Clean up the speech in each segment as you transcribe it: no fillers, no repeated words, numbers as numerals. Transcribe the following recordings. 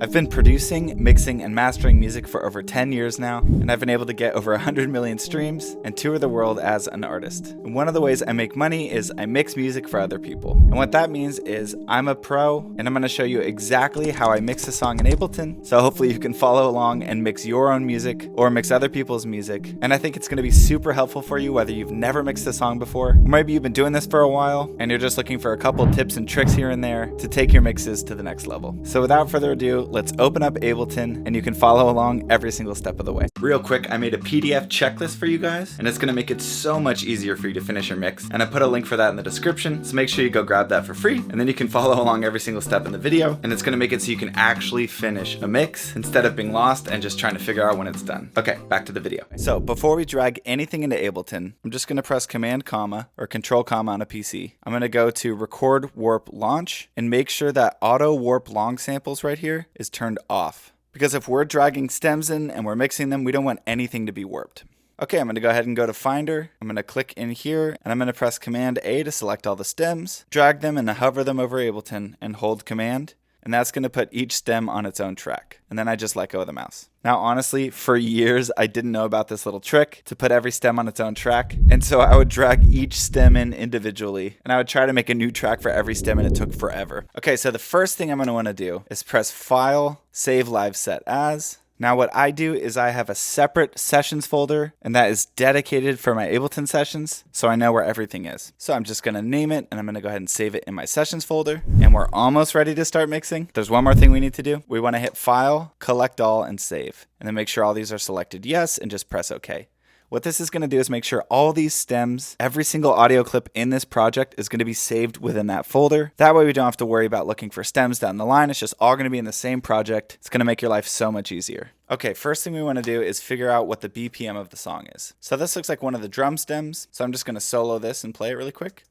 I've been producing, mixing, and mastering music for over 10 years now, and I've been able to get over 100 million streams and tour the world as an artist. And one of the ways I make money is I mix music for other people. And what that means is I'm a pro, and I'm going to show you exactly how I mix a song in Ableton, so hopefully you can follow along and mix your own music or mix other people's music. And I think it's going to be super helpful for you whether you've never mixed a song before, or maybe you've been doing this for a while and you're just looking for a couple tips and tricks here and there to take your mixes to the next level. So without further ado, let's open up Ableton and you can follow along every single step of the way. Real quick, I made a PDF checklist for you guys, and it's going to make it so much easier for you to finish your mix. And I put a link for that in the description, so make sure you go grab that for free, and then you can follow along every single step in the video, and it's going to make it so you can actually finish a mix instead of being lost and just trying to figure out when it's done. Okay, back to the video. So before we drag anything into Ableton, I'm just going to press Command comma or Control comma on a PC. I'm going to go to Record Warp Launch and make sure that Auto Warp Long Samples right here is turned off. Because if we're dragging stems in and we're mixing them, we don't want anything to be warped. Okay, I'm going to go ahead and go to Finder. I'm going to click in here and I'm going to press Command A to select all the stems, drag them and hover them over Ableton and hold Command. And that's going to put each stem on its own track. And then I just let go of the mouse. Now, honestly, for years, I didn't know about this little trick to put every stem on its own track. And so I would drag each stem in individually. And I would try to make a new track for every stem, and it took forever. Okay, so the first thing I'm going to want to do is press File, Save Live Set As. Now what I do is I have a separate sessions folder, and that is dedicated for my Ableton sessions, so I know where everything is. So I'm just going to name it, and I'm going to go ahead and save it in my sessions folder, and we're almost ready to start mixing. There's one more thing we need to do. We want to hit File, Collect All, and Save, and then make sure all these are selected yes, and just press OK. What this is going to do is make sure all these stems, every single audio clip in this project is going to be saved within that folder. That way we don't have to worry about looking for stems down the line. It's just all going to be in the same project. It's going to make your life so much easier. Okay, first thing we want to do is figure out what the BPM of the song is. So this looks like one of the drum stems. So I'm just going to solo this and play it really quick.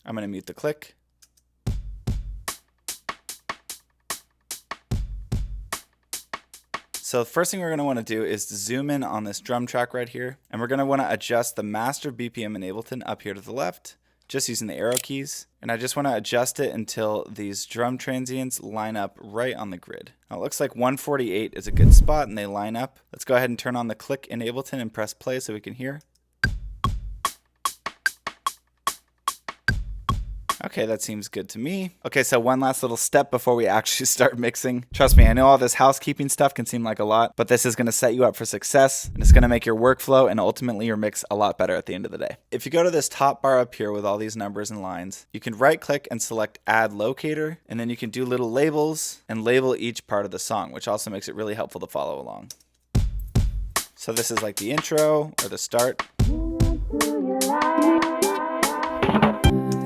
I'm going to mute the click. So the first thing we're going to want to do is zoom in on this drum track right here. And we're going to want to adjust the master BPM in Ableton up here to the left, just using the arrow keys. And I just want to adjust it until these drum transients line up right on the grid. Now it looks like 148 is a good spot and they line up. Let's go ahead and turn on the click in Ableton and press play so we can hear. Okay, that seems good to me. Okay, so one last little step before we actually start mixing. Trust me, I know all this housekeeping stuff can seem like a lot, but this is going to set you up for success, and it's going to make your workflow and ultimately your mix a lot better at the end of the day. If you go to this top bar up here with all these numbers and lines, you can right click and select Add Locator, and then you can do little labels and label each part of the song, which also makes it really helpful to follow along. So this is like the intro or the start.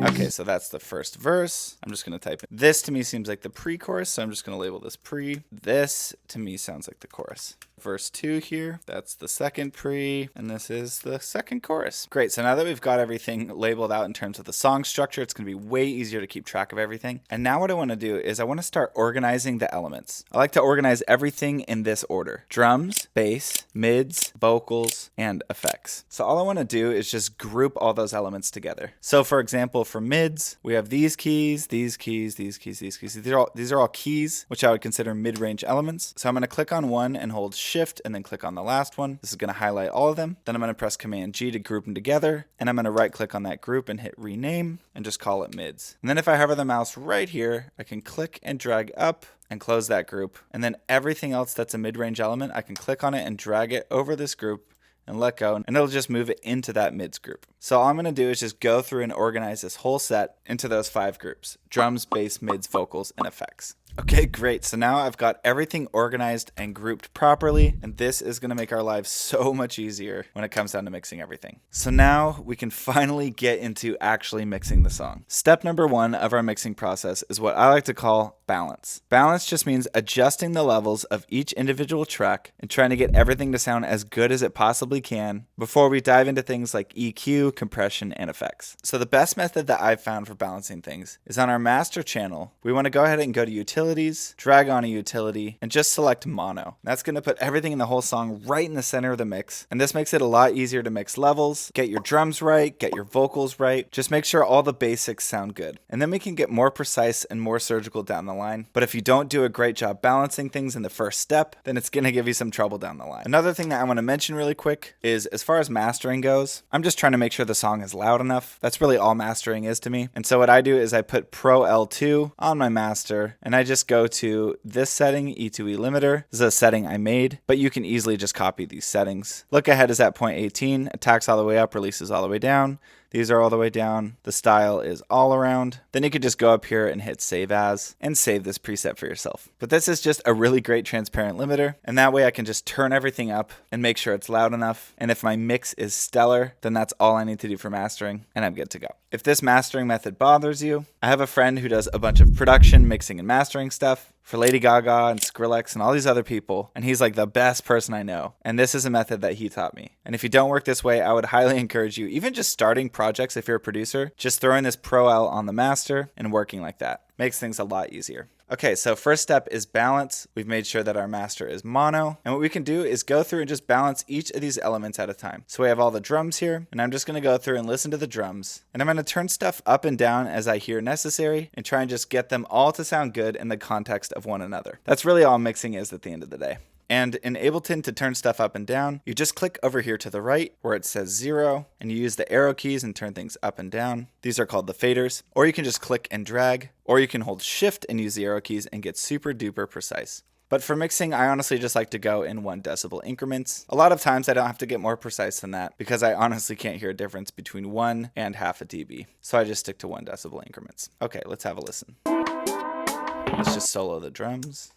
Okay, so that's the first verse. I'm just going to type in. This to me seems like the pre-chorus, so I'm just going to label this pre. This to me sounds like the chorus. Verse 2 here, that's the second pre, and this is the second chorus. Great, so now that we've got everything labeled out in terms of the song structure, it's going to be way easier to keep track of everything. And now what I want to do is I want to start organizing the elements. I like to organize everything in this order: drums, bass, mids, vocals, and effects. So all I want to do is just group all those elements together. So for example, for mids, we have these keys, these keys, these keys, these keys. These are all keys, which I would consider mid-range elements. So I'm going to click on one and hold Shift and then click on the last one. This is going to highlight all of them. Then I'm going to press Command G to group them together. And I'm going to right click on that group and hit rename and just call it mids. And then if I hover the mouse right here, I can click and drag up and close that group. And then everything else that's a mid-range element, I can click on it and drag it over this group and let go, and it'll just move it into that mids group. So all I'm going to do is just go through and organize this whole set into those 5 groups: drums, bass, mids, vocals, and effects. Okay, great. So now I've got everything organized and grouped properly, and this is going to make our lives so much easier when it comes down to mixing everything. So now we can finally get into actually mixing the song. Step number 1 of our mixing process is what I like to call balance. Balance just means adjusting the levels of each individual track and trying to get everything to sound as good as it possibly possibly can before we dive into things like EQ, compression, and effects. So the best method that I've found for balancing things is on our master channel. We want to go ahead and go to utilities, drag on a utility, and just select mono. That's going to put everything in the whole song right in the center of the mix. And this makes it a lot easier to mix levels, get your drums right, get your vocals right. Just make sure all the basics sound good. And then we can get more precise and more surgical down the line. But if you don't do a great job balancing things in the first step, then it's going to give you some trouble down the line. Another thing that I want to mention really quick is, as far as mastering goes, I'm just trying to make sure the song is loud enough. That's really all mastering is to me. And so what I do is I put Pro L2 on my master, and I just go to this setting, E2E limiter. This is a setting I made, but you can easily just copy these settings. Look ahead is at 0.18, attacks all the way up, releases all the way down. These are all the way down. The style is all around. Then you could just go up here and hit save as and save this preset for yourself. But this is just a really great transparent limiter. And that way I can just turn everything up and make sure it's loud enough. And if my mix is stellar, then that's all I need to do for mastering and I'm good to go. If this mastering method bothers you, I have a friend who does a bunch of production, mixing, and mastering stuff for Lady Gaga and Skrillex and all these other people, and he's like the best person I know. And this is a method that he taught me. And if you don't work this way, I would highly encourage you, even just starting projects if you're a producer, just throwing this Pro L on the master and working like that. Makes things a lot easier. Okay, so first step is balance. We've made sure that our master is mono. And what we can do is go through and just balance each of these elements at a time. So we have all the drums here, and I'm just gonna go through and listen to the drums. And I'm gonna turn stuff up and down as I hear necessary and try and just get them all to sound good in the context of one another. That's really all mixing is at the end of the day. And in Ableton, to turn stuff up and down, you just click over here to the right where it says 0, and you use the arrow keys and turn things up and down. These are called the faders, or you can just click and drag, or you can hold shift and use the arrow keys and get super duper precise. But for mixing, I honestly just like to go in 1 decibel increments. A lot of times I don't have to get more precise than that because I honestly can't hear a difference between 1 and half a dB. So I just stick to 1 decibel increments. Okay, let's have a listen. Let's just solo the drums.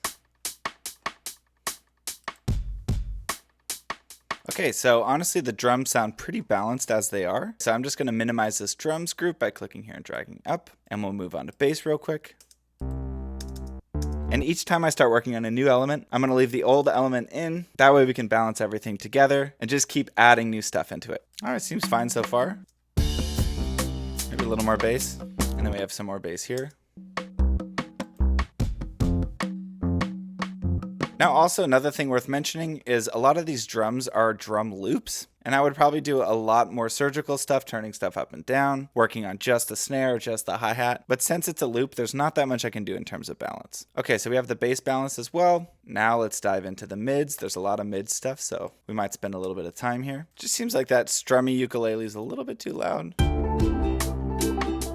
Okay, so honestly the drums sound pretty balanced as they are. So I'm just going to minimize this drums group by clicking here and dragging up. And we'll move on to bass real quick. And each time I start working on a new element, I'm going to leave the old element in. That way we can balance everything together and just keep adding new stuff into it. All right, seems fine so far. Maybe a little more bass. And then we have some more bass here. Now also another thing worth mentioning is a lot of these drums are drum loops, and I would probably do a lot more surgical stuff, turning stuff up and down, working on just the snare or just the hi-hat. But since it's a loop, there's not that much I can do in terms of balance. Okay, so we have the bass balance as well. Now let's dive into the mids. There's a lot of mid stuff, so we might spend a little bit of time here. Just seems like that strummy ukulele is a little bit too loud.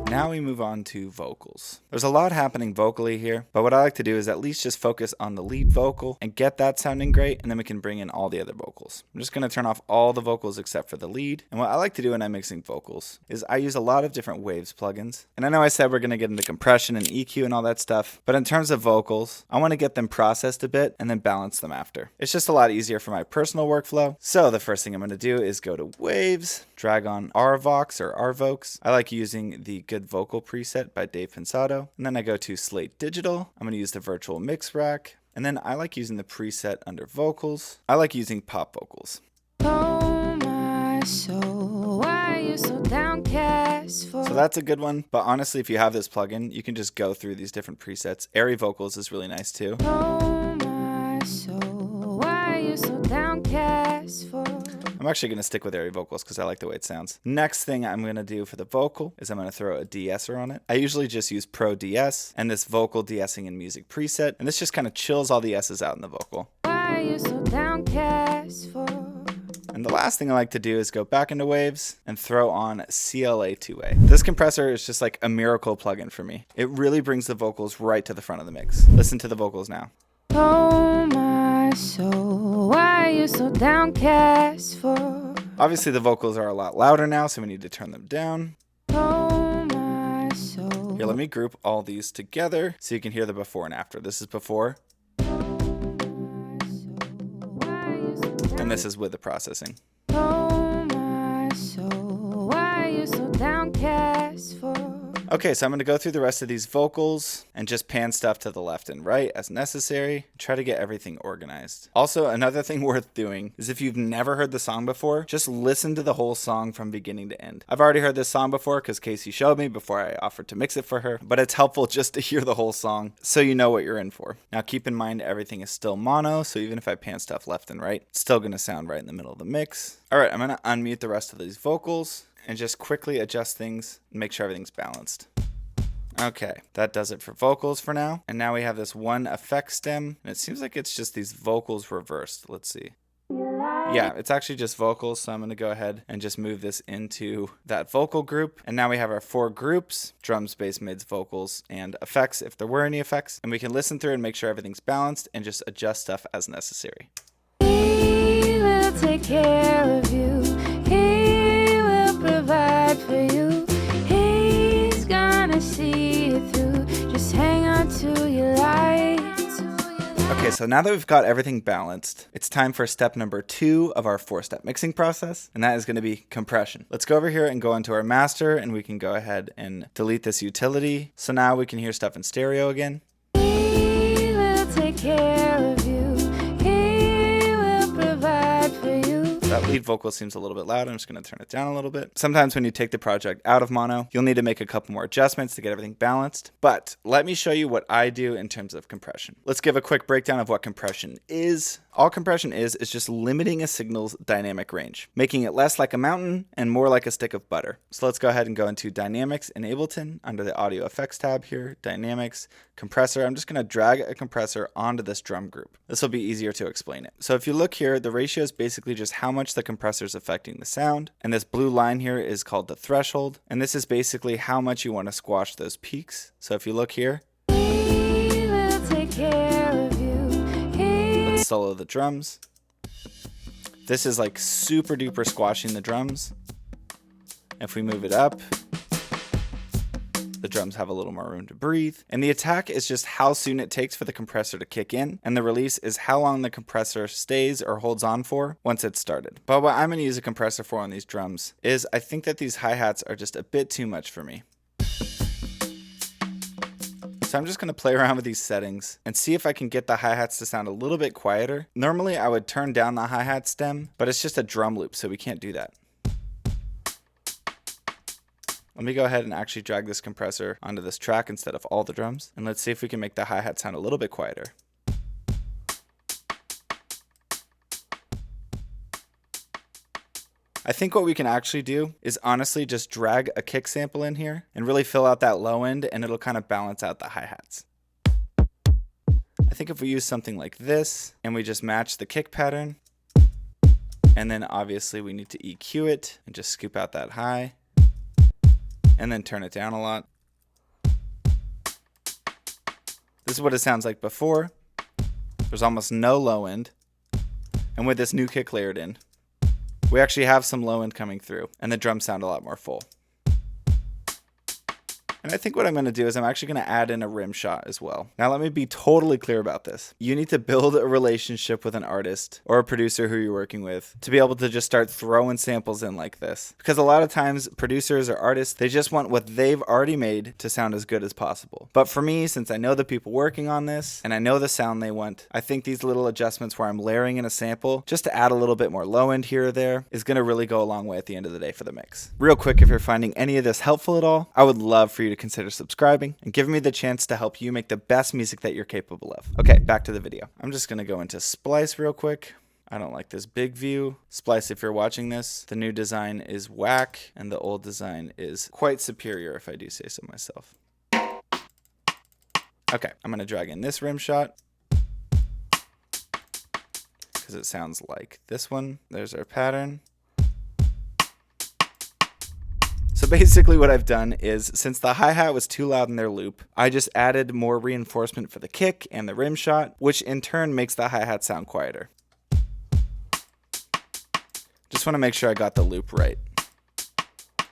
Now we move on to vocals. There's a lot happening vocally here, but what I like to do is at least just focus on the lead vocal and get that sounding great, and then we can bring in all the other vocals. I'm just gonna turn off all the vocals except for the lead. And what I like to do when I'm mixing vocals is I use a lot of different waves plugins. And I know I said we're gonna get into compression and EQ and all that stuff, but in terms of vocals, I wanna get them processed a bit and then balance them after. It's just a lot easier for my personal workflow. So the first thing I'm gonna do is go to waves, drag on RVox or RVox. I like using the Good Vocal preset by Dave Pensado. And then I go to Slate Digital. I'm going to use the virtual mix rack. And then I like using the preset under vocals. I like using pop vocals. Oh my soul, why are you so downcast for? So that's a good one. But honestly, if you have this plugin, you can just go through these different presets. Airy vocals is really nice too. Oh my soul, why are you so downcast for? I'm actually going to stick with airy vocals because I like the way it sounds. Next thing I'm going to do for the vocal is I'm going to throw a de-esser on it. I usually just use Pro DS and this vocal de-essing in music preset. And this just kind of chills all the S's out in the vocal. Why are you so downcast for? And the last thing I like to do is go back into waves and throw on CLA 2A. This compressor is just like a miracle plugin for me. It really brings the vocals right to the front of the mix. Listen to the vocals now. Oh my soul, why are you so downcast for? Obviously the vocals are a lot louder now, so we need to turn them down. Oh my soul. Here, let me group all these together so you can hear the before and after. This is before. And this is with the processing. Oh my soul, why are you so downcast for? Okay, so I'm going to go through the rest of these vocals and just pan stuff to the left and right as necessary. Try to get everything organized. Also, another thing worth doing is if you've never heard the song before, just listen to the whole song from beginning to end. I've already heard this song before because Casey showed me before I offered to mix it for her, but it's helpful just to hear the whole song so you know what you're in for. Now keep in mind everything is still mono, so even if I pan stuff left and right, it's still going to sound right in the middle of the mix. All right, I'm going to unmute the rest of these vocals and just quickly adjust things and make sure everything's balanced. Okay, that does it for vocals for now. And now we have this one effect stem, and it seems like it's just these vocals reversed. Let's see. Yeah, it's actually just vocals, so I'm going to go ahead and just move this into that vocal group. And now we have our 4 groups: drums, bass, mids, vocals, and effects if there were any effects. And we can listen through and make sure everything's balanced and just adjust stuff as necessary. He will take care of you. He will provide for you. He's gonna see you through. Just hang on to your light. Okay, so now that we've got everything balanced, it's time for step number 2 of our 4-step mixing process, and that is going to be compression. Let's go over here and go into our master, and we can go ahead and delete this utility. So now we can hear stuff in stereo again. He will take care of you. He will provide for you. That lead vocal seems a little bit loud. I'm just going to turn it down a little bit. Sometimes when you take the project out of mono, you'll need to make a couple more adjustments to get everything balanced. But let me show you what I do in terms of compression. Let's give a quick breakdown of what compression is. All compression is just limiting a signal's dynamic range, making it less like a mountain and more like a stick of butter. So let's go ahead and go into Dynamics in Ableton under the Audio Effects tab here, Dynamics, Compressor. I'm just going to drag a compressor onto this drum group. This will be easier to explain it. So if you look here, the ratio is basically just how much the compressor is affecting the sound. And this blue line here is called the threshold. And this is basically how much you want to squash those peaks. So if you look here, He will take care of you. let's solo the drums. This is like super duper squashing the drums. If we move it up, the drums have a little more room to breathe. And the attack is just how soon it takes for the compressor to kick in. And the release is how long the compressor stays or holds on for once it's started. But what I'm going to use a compressor for on these drums is I think that these hi-hats are just a bit too much for me. So I'm just going to play around with these settings and see if I can get the hi-hats to sound a little bit quieter. Normally I would turn down the hi-hat stem, but it's just a drum loop, so we can't do that. Let me go ahead and actually drag this compressor onto this track instead of all the drums. And let's see if we can make the hi-hat sound a little bit quieter. I think what we can actually do is honestly just drag a kick sample in here and really fill out that low end, and it'll kind of balance out the hi-hats. I think if we use something like this and we just match the kick pattern, and then obviously we need to EQ it and just scoop out that high and then turn it down a lot. This is what it sounds like before. There's almost no low end. And with this new kick layered in, we actually have some low end coming through, and the drums sound a lot more full. And I think what I'm going to do is I'm actually going to add in a rim shot as well. Now let me be totally clear about this. You need to build a relationship with an artist or a producer who you're working with to be able to just start throwing samples in like this. Because a lot of times producers or artists, they just want what they've already made to sound as good as possible. But for me, since I know the people working on this and I know the sound they want, I think these little adjustments where I'm layering in a sample just to add a little bit more low end here or there is going to really go a long way at the end of the day for the mix. Real quick, if you're finding any of this helpful at all, I would love for you to consider subscribing and giving me the chance to help you make the best music that you're capable of. Okay, back to the video. I'm just going to go into Splice real quick. I don't like this big view. Splice, if you're watching this, the new design is whack and the old design is quite superior, if I do say so myself. Okay, I'm going to drag in this rim shot because it sounds like this one. There's our pattern. So basically what I've done is, since the hi-hat was too loud in their loop, I just added more reinforcement for the kick and the rim shot, which in turn makes the hi-hat sound quieter. Just want to make sure I got the loop right.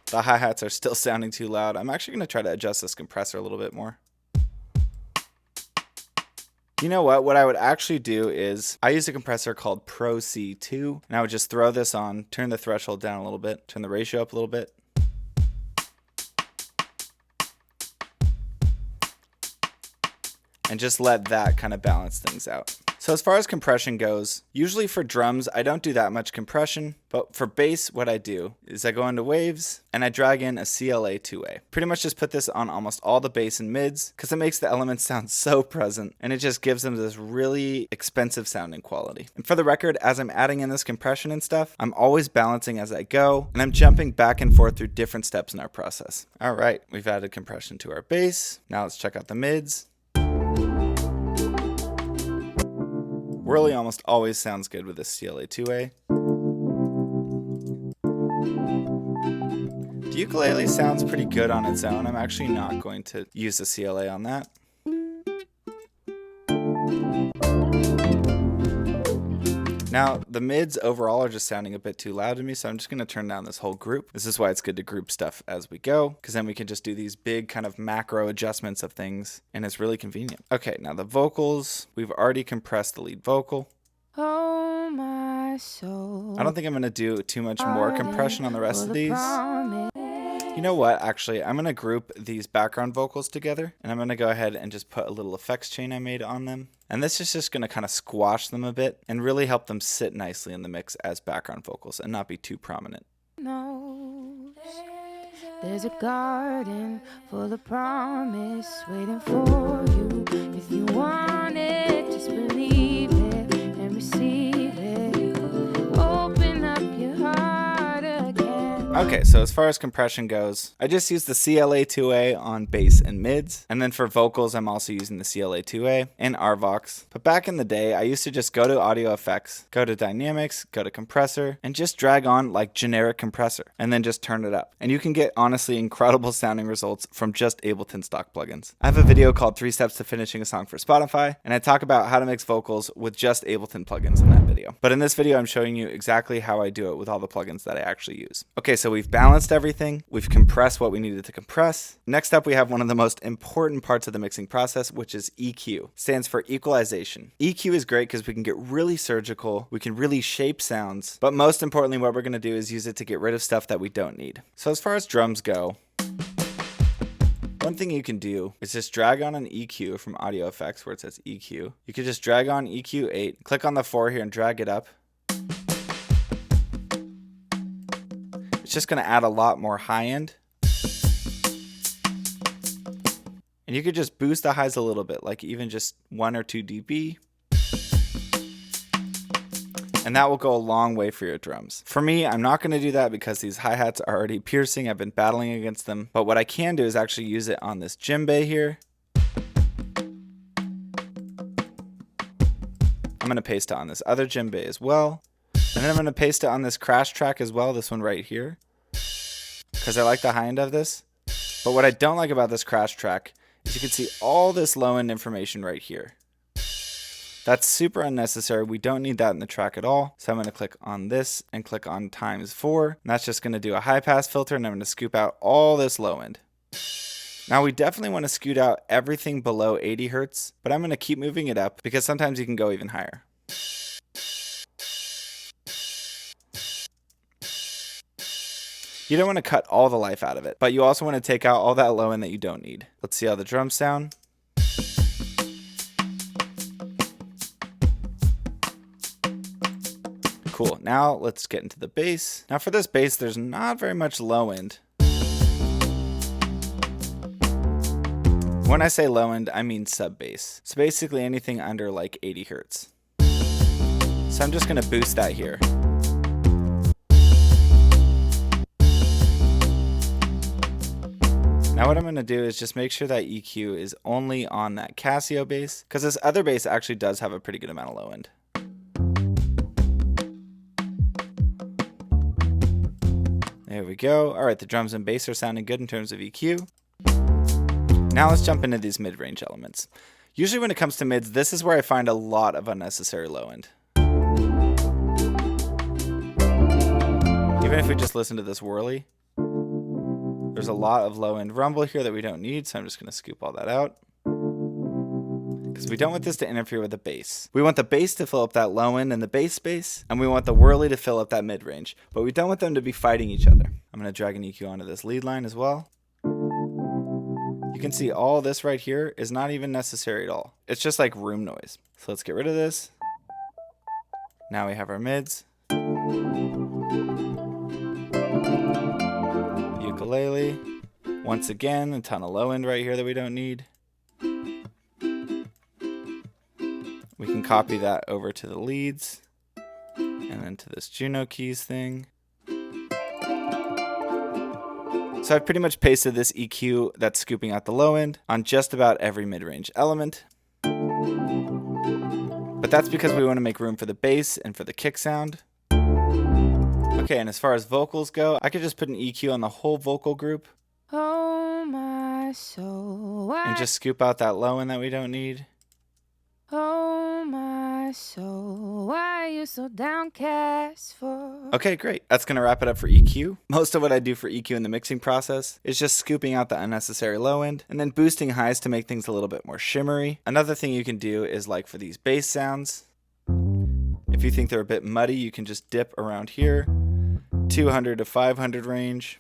The hi-hats are still sounding too loud. I'm actually going to try to adjust this compressor a little bit more. You know what? What I would actually do is I use a compressor called Pro C2, and I would just throw this on, turn the threshold down a little bit, turn the ratio up a little bit. and just let that kind of balance things out. So as far as compression goes, usually for drums, I don't do that much compression, but for bass, what I do is I go into waves and I drag in a CLA 2A. Pretty much just put this on almost all the bass and mids because it makes the elements sound so present and it just gives them this really expensive sounding quality. And for the record, as I'm adding in this compression and stuff, I'm always balancing as I go and I'm jumping back and forth through different steps in our process. All right, we've added compression to our bass. Now let's check out the mids. Whirly almost always sounds good with this CLA 2A. The ukulele sounds pretty good on its own. I'm actually not going to use the CLA on that. Now, the mids overall are just sounding a bit too loud to me, so I'm just going to turn down this whole group. This is why it's good to group stuff as we go, because then we can just do these big kind of macro adjustments of things, and it's really convenient. Okay, now the vocals. We've already compressed the lead vocal. Oh, my soul. I don't think I'm going to do too much more compression on the rest of these. You know what? Actually, I'm going to group these background vocals together, and I'm going to go ahead and just put a little effects chain I made on them. And this is just going to kind of squash them a bit and really help them sit nicely in the mix as background vocals and not be too prominent. No, there's a garden full of promise waiting for you. If you want it, just believe it and receive it. Open up your heart again. Okay, so as far as compression goes, I just use the CLA 2A on bass and mids. And then for vocals, I'm also using the CLA 2A and RVox. But back in the day, I used to just go to audio effects, go to dynamics, go to compressor, and just drag on like generic compressor, and then just turn it up. And you can get honestly incredible sounding results from just Ableton stock plugins. I have a video called 3 Steps to Finishing a Song for Spotify, and I talk about how to mix vocals with just Ableton plugins in that video. But in this video, I'm showing you exactly how I do it with all the plugins that I actually use. Okay, so we've balanced everything. We've compressed what we needed to compress. Next up, we have one of the most important parts of the mixing process, which is EQ. Stands for equalization. EQ is great because we can get really surgical. We can really shape sounds. But most importantly, what we're going to do is use it to get rid of stuff that we don't need. So as far as drums go, one thing you can do is just drag on an EQ from audio effects where it says EQ. You can just drag on EQ 8, click on the 4 here and drag it up. It's just going to add a lot more high end. And you could just boost the highs a little bit, like even just 1 or 2 dB. And that will go a long way for your drums. For me, I'm not going to do that because these hi-hats are already piercing. I've been battling against them. But what I can do is actually use it on this djembe here. I'm going to paste it on this other djembe as well. And then I'm going to paste it on this crash track as well, this one right here, because I like the high end of this. But what I don't like about this crash track is you can see all this low end information right here. That's super unnecessary. We don't need that in the track at all. So I'm going to click on this and click on ×4. And that's just going to do a high pass filter, and I'm going to scoop out all this low end. Now we definitely want to scoot out everything below 80 Hertz, but I'm going to keep moving it up because sometimes you can go even higher. You don't want to cut all the life out of it, but you also want to take out all that low end that you don't need. Let's see how the drums sound. Cool. Now let's get into the bass. Now for this bass, there's not very much low end. When I say low end, I mean sub bass. So basically anything under like 80 Hertz. So I'm just going to boost that here. Now what I'm going to do is just make sure that EQ is only on that Casio bass, because this other bass actually does have a pretty good amount of low end. There we go. All right, the drums and bass are sounding good in terms of EQ. Now let's jump into these mid-range elements. Usually when it comes to mids, this is where I find a lot of unnecessary low end. Even if we just listen to this whirly, there's a lot of low end rumble here that we don't need, so I'm just going to scoop all that out. Because we don't want this to interfere with the bass. We want the bass to fill up that low end in the bass space, and we want the whirly to fill up that mid range, but we don't want them to be fighting each other. I'm going to drag an EQ onto this lead line as well. You can see all this right here is not even necessary at all. It's just like room noise. So let's get rid of this. Now we have our mids. Ukulele. Once again, a ton of low end right here that we don't need. We can copy that over to the leads and then to this Juno keys thing. So I've pretty much pasted this EQ that's scooping out the low end on just about every mid-range element. But that's because we want to make room for the bass and for the kick sound. Okay, and as far as vocals go, I could just put an EQ on the whole vocal group. Oh my soul, and just scoop out that low end that we don't need. Oh my soul, why are you so downcast for? Okay, great. That's going to wrap it up for EQ. Most of what I do for EQ in the mixing process is just scooping out the unnecessary low end and then boosting highs to make things a little bit more shimmery. Another thing you can do is like for these bass sounds, if you think they're a bit muddy, you can just dip around here, 200 to 500 range.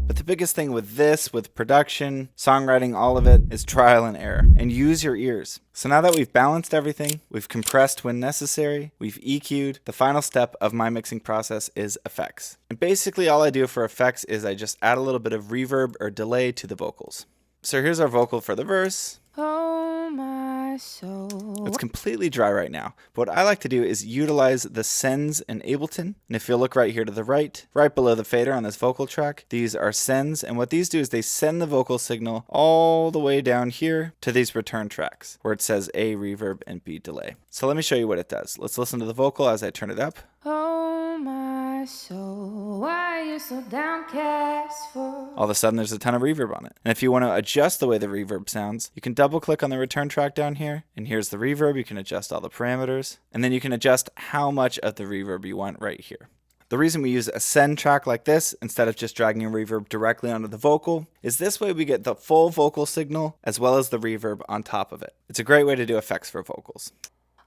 But the biggest thing with this, with production, songwriting, all of it, is trial and error. And use your ears. So now that we've balanced everything, we've compressed when necessary, we've EQ'd, the final step of my mixing process is effects. And basically all I do for effects is I just add a little bit of reverb or delay to the vocals. So here's our vocal for the verse. Oh my soul. It's completely dry right now. But what I like to do is utilize the sends in Ableton. And if you look right here to the right below the fader on this vocal track, these are sends. And what these do is they send the vocal signal all the way down here to these return tracks where it says A reverb and B delay. So let me show you what it does. Let's listen to the vocal as I turn it up. Oh my soul, why are you so downcast for? All of a sudden there's a ton of reverb on it. And if you want to adjust the way the reverb sounds, you can double click on the return track down here. And here's the reverb. You can adjust all the parameters. And then you can adjust how much of the reverb you want right here. The reason we use a send track like this instead of just dragging a reverb directly onto the vocal is this way we get the full vocal signal as well as the reverb on top of it. It's a great way to do effects for vocals.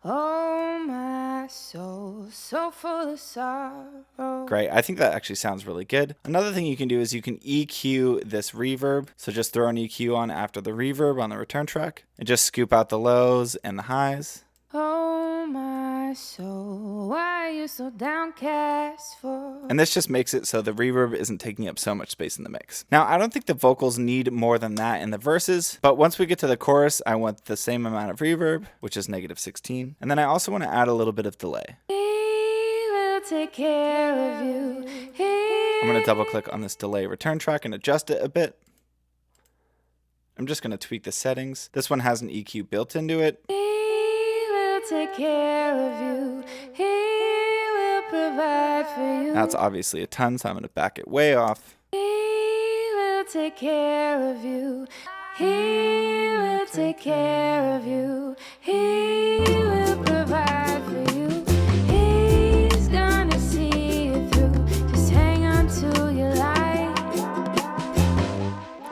Oh my soul, so full of sorrow. Great. I think that actually sounds really good. Another thing you can do is you can EQ this reverb. So just throw an EQ on after the reverb on the return track and just scoop out the lows and the highs. Oh my soul, why are you so downcast for? And this just makes it so the reverb isn't taking up so much space in the mix. Now, I don't think the vocals need more than that in the verses, but once we get to the chorus, I want the same amount of reverb, which is -16. And then I also want to add a little bit of delay. He will take care of you. I'm going to double click on this delay return track and adjust it a bit. I'm just going to tweak the settings. This one has an EQ built into it. Take care of you. He will provide for you. That's obviously a ton, so I'm going to back it way off. He will take care of you. He will take care of you. He will provide for you. He's gonna see you through. Just hang on to your light.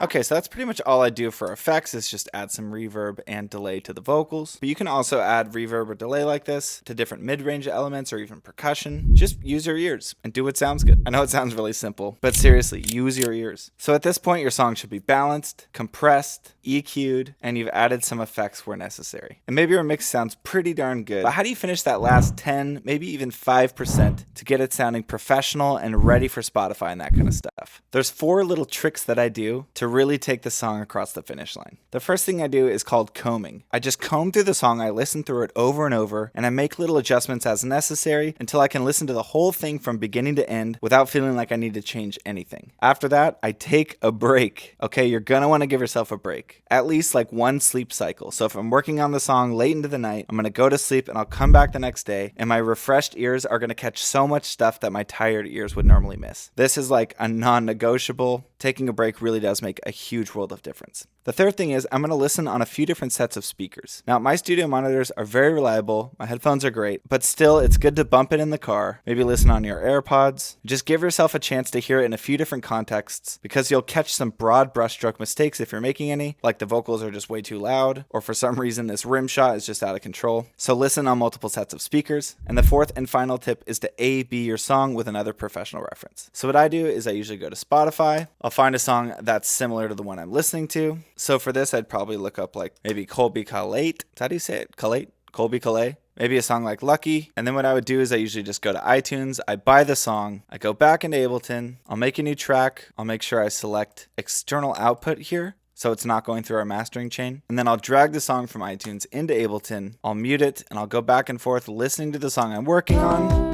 Okay, so that's pretty much all I do for effects is just add some reverb and delay to the vocals. But you can also add reverb or delay like this to different mid-range elements or even percussion. Just use your ears and do what sounds good. I know it sounds really simple, but seriously, use your ears. So at this point, your song should be balanced, compressed, EQ'd, and you've added some effects where necessary. And maybe your mix sounds pretty darn good, but how do you finish that last 10, maybe even 5% to get it sounding professional and ready for Spotify and that kind of stuff? There's 4 little tricks that I do to really take the song across the finish line. The first thing I do is called combing. I just comb through the song, I listen through it over and over, and I make little adjustments as necessary until I can listen to the whole thing from beginning to end without feeling like I need to change anything. After that, I take a break. Okay, you're gonna wanna give yourself a break. At least like 1 sleep cycle. So if I'm working on the song late into the night, I'm gonna go to sleep and I'll come back the next day, and my refreshed ears are gonna catch so much stuff that my tired ears would normally miss. This is like a non-negotiable. Taking a break really does make a huge world of difference. The third thing is I'm going to listen on a few different sets of speakers. Now, my studio monitors are very reliable, my headphones are great, but still it's good to bump it in the car, maybe listen on your AirPods. Just give yourself a chance to hear it in a few different contexts because you'll catch some broad brushstroke mistakes if you're making any, like the vocals are just way too loud, or for some reason this rim shot is just out of control. So listen on multiple sets of speakers. And the fourth and final tip is to A/B your song with another professional reference. So what I do is I usually go to Spotify, I'll find a song that's similar to the one I'm listening to. So for this, I'd probably look up like maybe Colby Calais. How do you say it? Calais? Colby Calais? Maybe a song like Lucky. And then what I would do is I usually just go to iTunes, I buy the song, I go back into Ableton, I'll make a new track, I'll make sure I select external output here, so it's not going through our mastering chain. And then I'll drag the song from iTunes into Ableton, I'll mute it, and I'll go back and forth listening to the song I'm working on,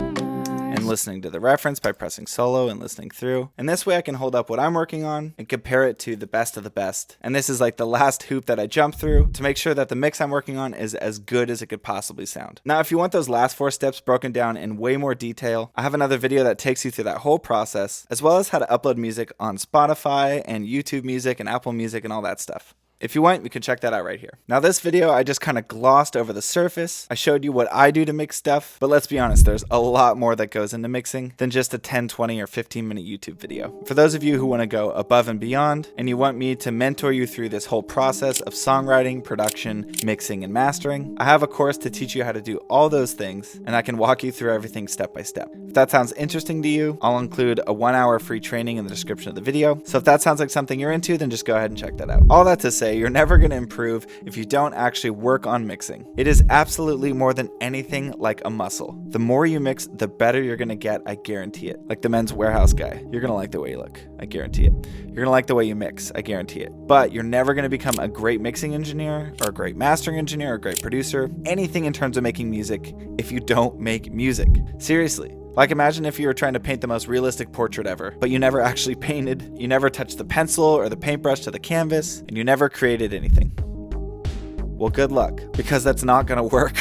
and listening to the reference by pressing solo and listening through. And this way I can hold up what I'm working on and compare it to the best of the best. And this is like the last hoop that I jump through to make sure that the mix I'm working on is as good as it could possibly sound. Now, if you want those last 4 steps broken down in way more detail, I have another video that takes you through that whole process, as well as how to upload music on Spotify and YouTube Music and Apple Music and all that stuff. If you want, you can check that out right here. Now this video, I just kind of glossed over the surface. I showed you what I do to mix stuff, but let's be honest, there's a lot more that goes into mixing than just a 10, 20, or 15-minute YouTube video. For those of you who want to go above and beyond, and you want me to mentor you through this whole process of songwriting, production, mixing, and mastering, I have a course to teach you how to do all those things, and I can walk you through everything step by step. If that sounds interesting to you, I'll include a 1-hour free training in the description of the video. So if that sounds like something you're into, then just go ahead and check that out. All that to say, you're never going to improve if you don't actually work on mixing. It is absolutely more than anything like a muscle. The more you mix, the better you're going to get, I guarantee it. Like the Men's Warehouse guy, you're going to like the way you look, I guarantee it. You're going to like the way you mix, I guarantee it. But you're never going to become a great mixing engineer or a great mastering engineer or a great producer, anything in terms of making music, if you don't make music. Seriously. Like imagine if you were trying to paint the most realistic portrait ever, but you never actually painted, you never touched the pencil or the paintbrush to the canvas, and you never created anything. Well, good luck, because that's not gonna work.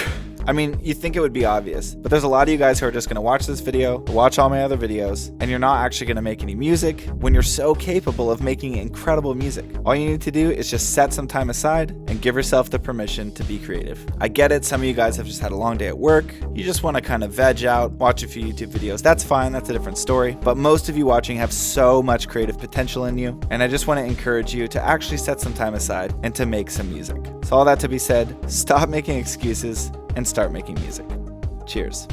I mean, you think it would be obvious, but there's a lot of you guys who are just gonna watch this video, watch all my other videos, and you're not actually gonna make any music when you're so capable of making incredible music. All you need to do is just set some time aside and give yourself the permission to be creative. I get it, some of you guys have just had a long day at work, you just wanna kind of veg out, watch a few YouTube videos, that's fine, that's a different story, but most of you watching have so much creative potential in you, and I just wanna encourage you to actually set some time aside and to make some music. So all that to be said, stop making excuses and start making music. Cheers.